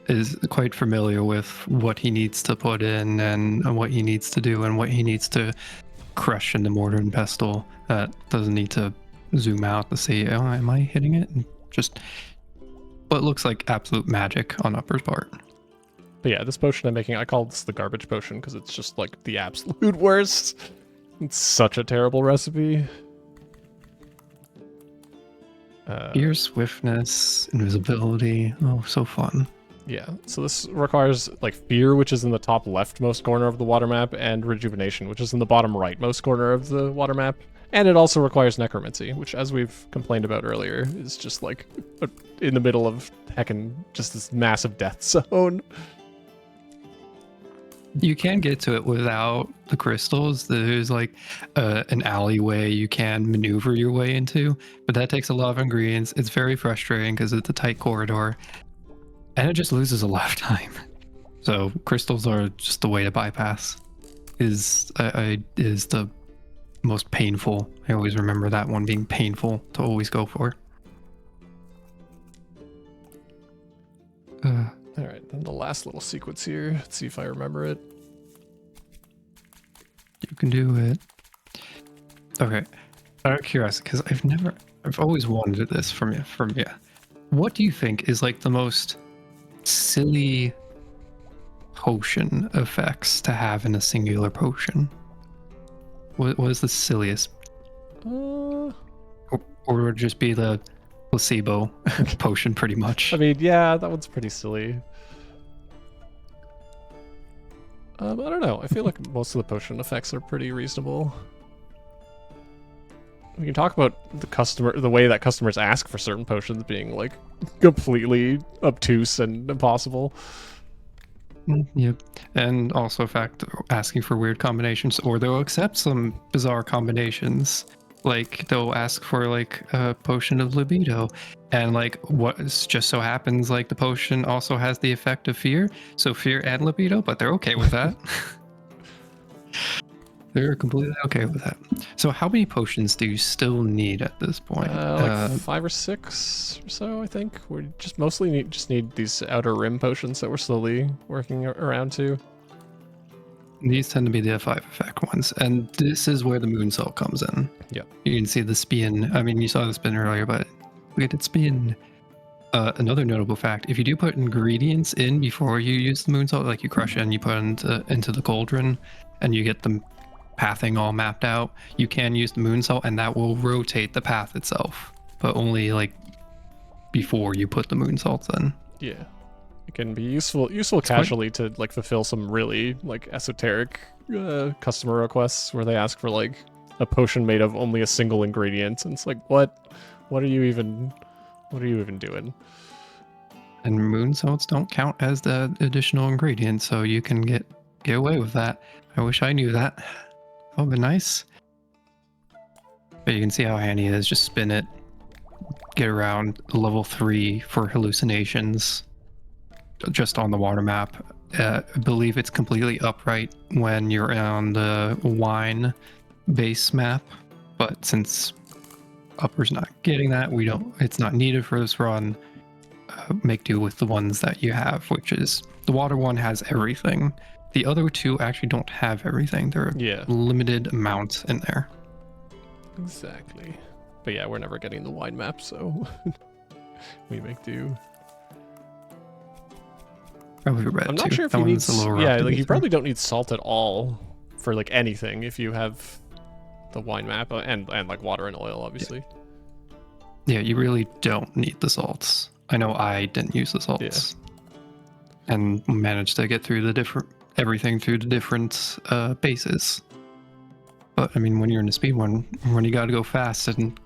is quite familiar with what he needs to put in and what he needs to do and what he needs to crush in the mortar and pestle. That doesn't need to zoom out to see, oh, am I hitting it? And just what looks like absolute magic on Upper's part. But yeah, this potion I'm making, I call this the garbage potion because it's just like the absolute worst. It's such a terrible recipe. Fear, swiftness, invisibility. Oh, so fun. Yeah, so this requires like fear, which is in the top leftmost corner of the water map, and rejuvenation, which is in the bottom rightmost corner of the water map. And it also requires necromancy, which, as we've complained about earlier, is just like in the middle of heckin' just this massive death zone. You can get to it without the crystals. There's like an alleyway you can maneuver your way into, but that takes a lot of ingredients. It's very frustrating because it's a tight corridor, and it just loses a lot of time. So crystals are just the way to bypass. Is the most painful. I always remember that one being painful to always go for. All right, then the last little sequence here. Let's see if I remember it. You can do it. Okay. Out of curiosity, because I've always wanted this from you. What do you think is like the most silly potion effects to have in a singular potion? What is the silliest? Or would it just be the placebo potion pretty much? I mean, yeah, that one's pretty silly. I don't know. I feel like most of the potion effects are pretty reasonable. We can talk about the way that customers ask for certain potions being like completely obtuse and impossible. Yep. And also fact asking for weird combinations, or they'll accept some bizarre combinations. Like they'll ask for like a potion of libido, and like what just so happens like the potion also has the effect of fear, so fear and libido, but they're okay with that. They're completely okay with that. So how many potions do you still need at this point? Like 5 or 6 or so, I think. We just mostly need these outer rim potions that we're slowly working around to. These tend to be the F5 effect ones, and this is where the moonsault comes in. Yeah. You can see the spin. I mean, you saw the spin earlier, but look at it spin. Another notable fact, if you do put ingredients in before you use the moonsault, like you crush it and you put it into the cauldron, and you get the pathing all mapped out, you can use the moonsault, and that will rotate the path itself, but only like before you put the moonsaults in. Yeah. It can be useful casually to like fulfill some really like esoteric customer requests where they ask for like a potion made of only a single ingredient, and it's like what are you even doing? And moonsaults don't count as the additional ingredient, so you can get away with that. I wish I knew that. That would be nice. But you can see how handy it is. Just spin it, get around level 3 for hallucinations. Just on the water map. I believe it's completely upright when you're on the wine base map, but since Upper's not getting that, it's not needed for this run. Make do with the ones that you have, which is the water one has everything. The other two actually don't have everything. There are limited amounts in there. Exactly. But yeah, we're never getting the wine map, so we make do. I'm not sure if you need. You probably don't need salt at all for like anything if you have the wine map and like water and oil, obviously. Yeah, you really don't need the salts. I know I didn't use the salts, and managed to get through everything through the different bases. But I mean, when you're in a speed one, when you got to go fast and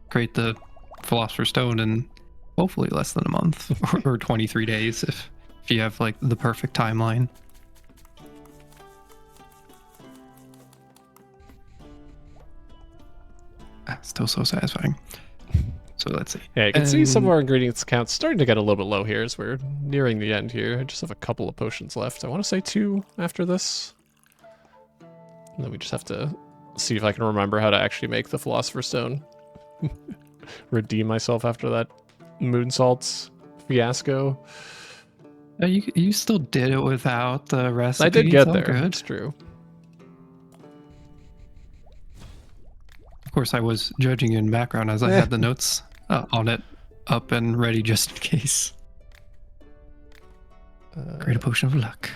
create the Philosopher's Stone in hopefully less than a month or 23 days if you have like the perfect timeline. Still so satisfying. So let's see. Yeah, you can see some of our ingredients counts starting to get a little bit low here as we're nearing the end here. I just have a couple of potions left. I want to say 2 after this. And then we just have to see if I can remember how to actually make the Philosopher's Stone. Redeem myself after that moon salts fiasco. You still did it without the recipe. I did get all there. Good. It's true. Of course, I was judging you in the background as I had the notes on it up and ready just in case. Create a potion of luck.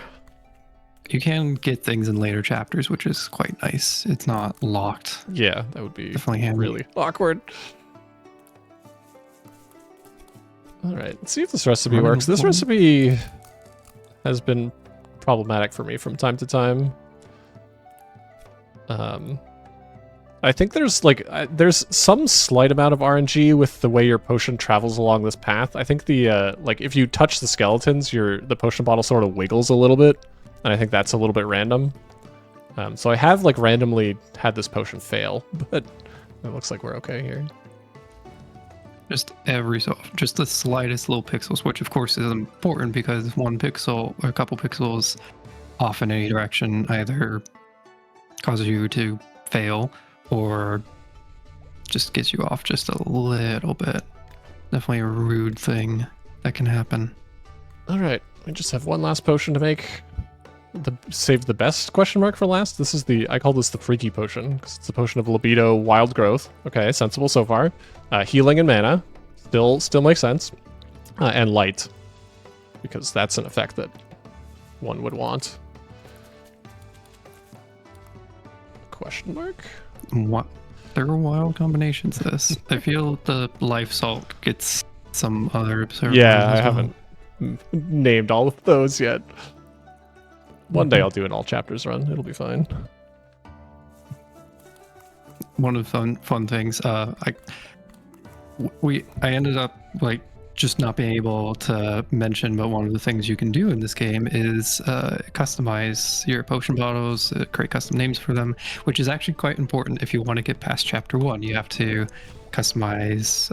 You can get things in later chapters, which is quite nice. It's not locked. Yeah, that would be Definitely handy. really awkward. All right, let's see if this recipe works. This recipe has been problematic for me from time to time. I think there's there's some slight amount of RNG with the way your potion travels along this path. I think the like if you touch the skeletons, the potion bottle sort of wiggles a little bit, and I think that's a little bit random. So I have like randomly had this potion fail, but it looks like we're okay here. Just just the slightest little pixels, which of course is important because 1 pixel or a couple pixels off in any direction either causes you to fail or just gets you off just a little bit. Definitely a rude thing that can happen. All right, we just have one last potion to make. Save the best question mark for last. This is I call this the freaky potion because it's the potion of libido, wild growth. Okay, sensible so far. Healing and mana, still makes sense. And light, because that's an effect that one would want. Question mark? What? There are wild combinations. This I feel the life salt gets some other observers. Yeah, I as well. haven't named all of those yet. One day I'll do an all chapters run. It'll be fine. One of the fun things. I ended up like just not being able to mention, but one of the things you can do in this game is customize your potion bottles, create custom names for them, which is actually quite important if you want to get past chapter 1. You have to customize.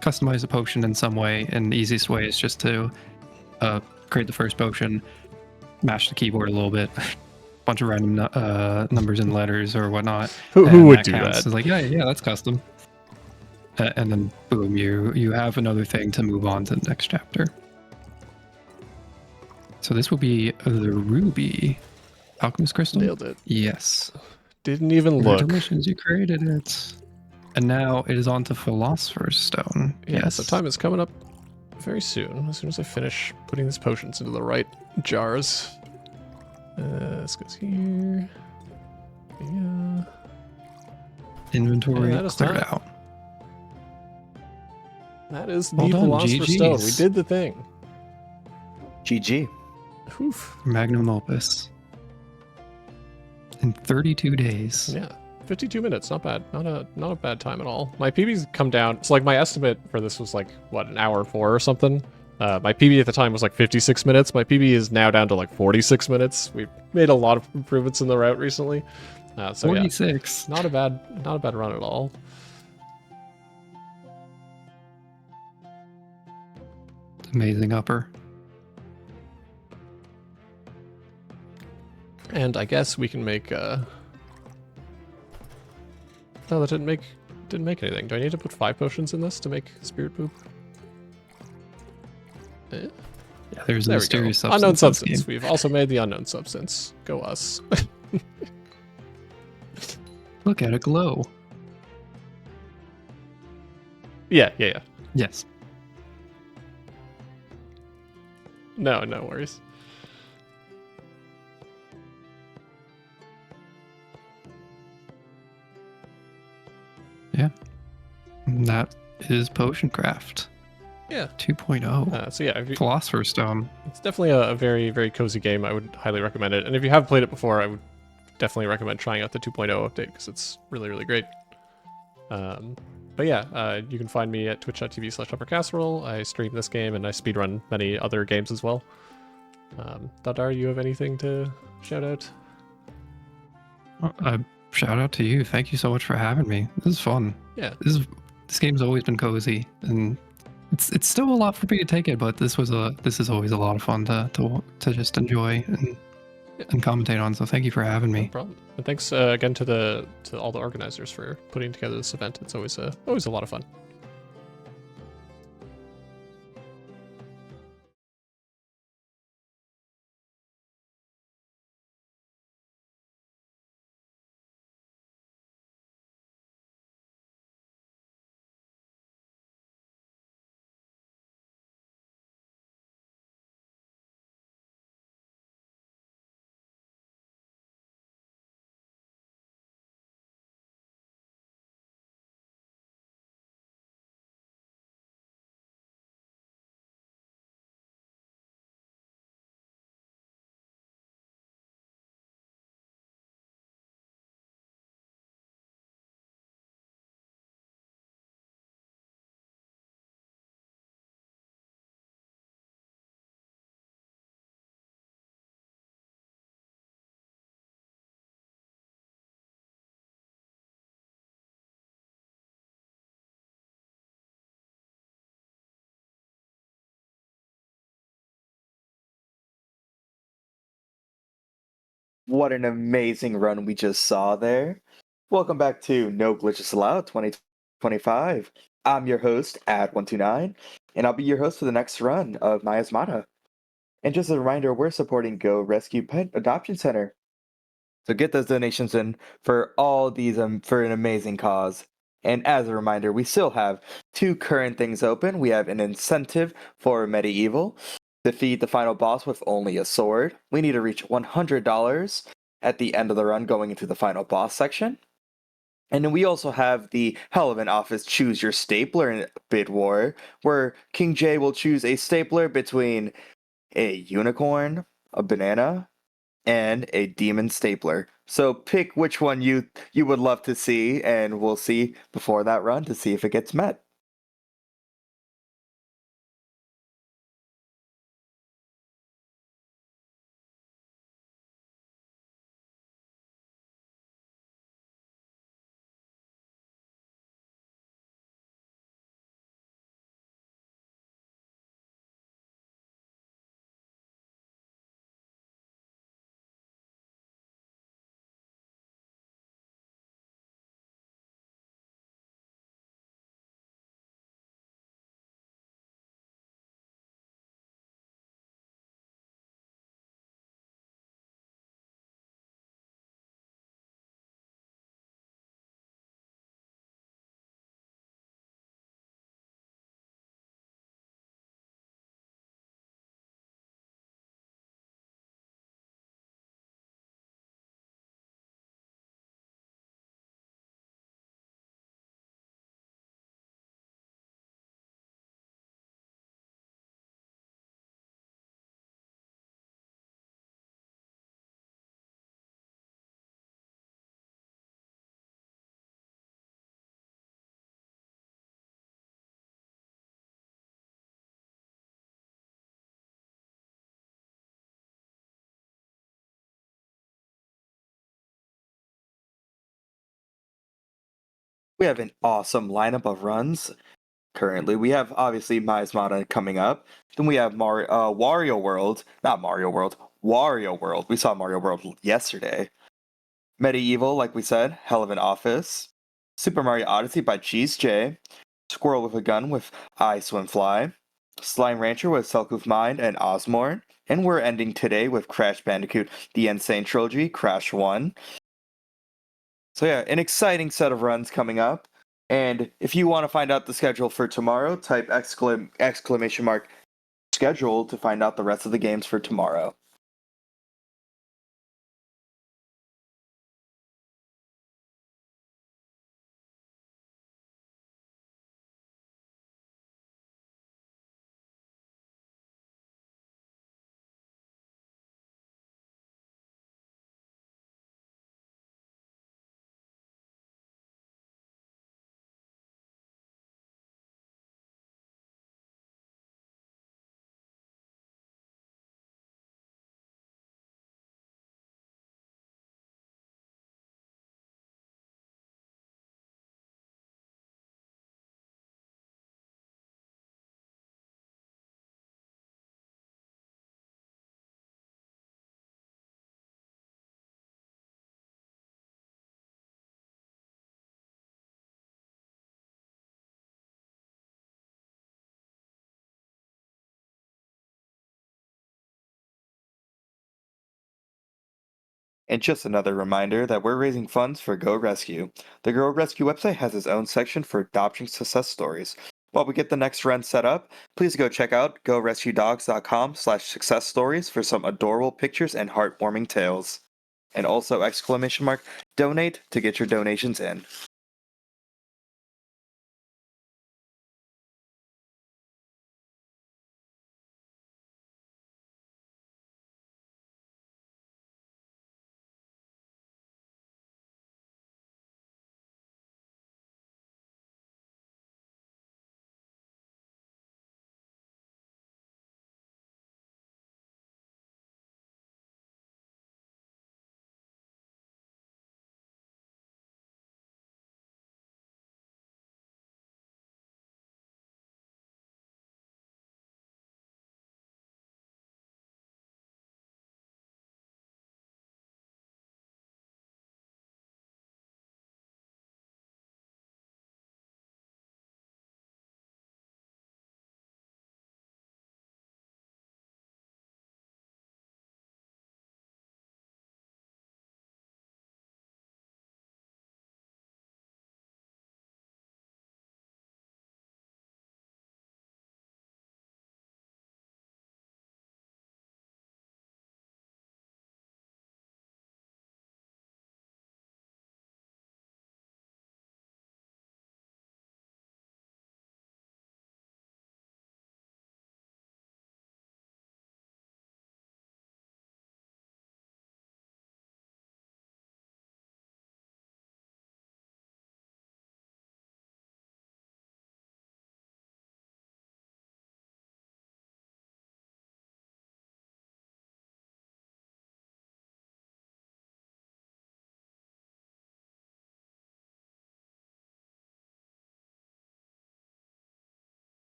Customize a potion in some way, and the easiest way is just to create the first potion, mash the keyboard a little bit, bunch of random numbers and letters or whatnot. Who would do counts. that? It's like, yeah, that's custom. And then boom, you have another thing to move on to the next chapter. So this will be the ruby alchemist crystal. Nailed it. Yes. Didn't even look. Congratulations, you created it. And now it is on to Philosopher's Stone. Yeah, Yes. so time is coming up very soon. As soon as I finish putting these potions into the right jars. This goes here. Yeah. Inventory Yeah, that is cleared time. out. That is Well the done, Philosopher's Stone. We GGs. did the thing. GG. Oof. Magnum opus. In 32 days. Yeah. 52 minutes, not bad. Not a bad time at all. My PB's come down. So like my estimate for this was like what, an hour 4 or something. My PB at the time was like 56 minutes. My PB is now down to like 46 minutes. We've made a lot of improvements in the route recently. So 46. yeah, not a bad run at all. Amazing upper. And I guess we can make No, that didn't make anything. Do I need to put 5 potions in this to make spirit poop? Yeah, there's a There we go. mysterious substance. Unknown in this substance. game. We've also made the unknown substance. Go us. Look at it glow. Yeah. Yes. No worries. Yeah. And that is Potion Craft Yeah. 2.0. So yeah, Philosopher's Stone. it's definitely a very, very cozy game. I would highly recommend it. And if you have played it before, I would definitely recommend trying out the 2.0 update because it's really, really great. But yeah, you can find me at twitch.tv/uppercasserole. I stream this game and I speedrun many other games as well. Dadar, you have anything to shout out? Shout out to you. Thank you so much for having me. This is fun. Yeah. This game's always been cozy, and it's still a lot for me to take it, but this is always a lot of fun to just enjoy and commentate on. So thank you for having No me. problem. And thanks again to all the organizers for putting together this event. It's always a lot of fun. What an amazing run we just saw there. Welcome back to No Glitches Allowed 2025. I'm your host, Ad129, and I'll be your host for the next run of Miasmata. And just a reminder, we're supporting Go Rescue Pet Adoption Center. So get those donations in for all these for an amazing cause. And as a reminder, we still have 2 current things open. We have an incentive for Medieval. Defeat the final boss with only a sword. We need to reach $100 at the end of the run going into the final boss section. And then we also have the Hell of an Office Choose Your Stapler in Bid War, where King J will choose a stapler between a unicorn, a banana, and a demon stapler. So pick which one you would love to see, and we'll see before that run to see if it gets met. We have an awesome lineup of runs currently. We have obviously Miasmata coming up. Then we have Wario World, not Mario World, Wario World. We saw Mario World yesterday. Medieval, like we said, Hell of an Office. Super Mario Odyssey by Cheese J. Squirrel with a Gun with I Swim Fly. Slime Rancher with Selkoof Mind and Osmorn. And we're ending today with Crash Bandicoot, The Insane Trilogy, Crash 1. So yeah, an exciting set of runs coming up. And if you want to find out the schedule for tomorrow, type exclamation mark schedule to find out the rest of the games for tomorrow. And just another reminder that we're raising funds for Go Rescue. The Go Rescue website has its own section for adoption success stories. While we get the next run set up, please go check out gorescuedogs.com/success stories for some adorable pictures and heartwarming tales. And also !donate to get your donations in.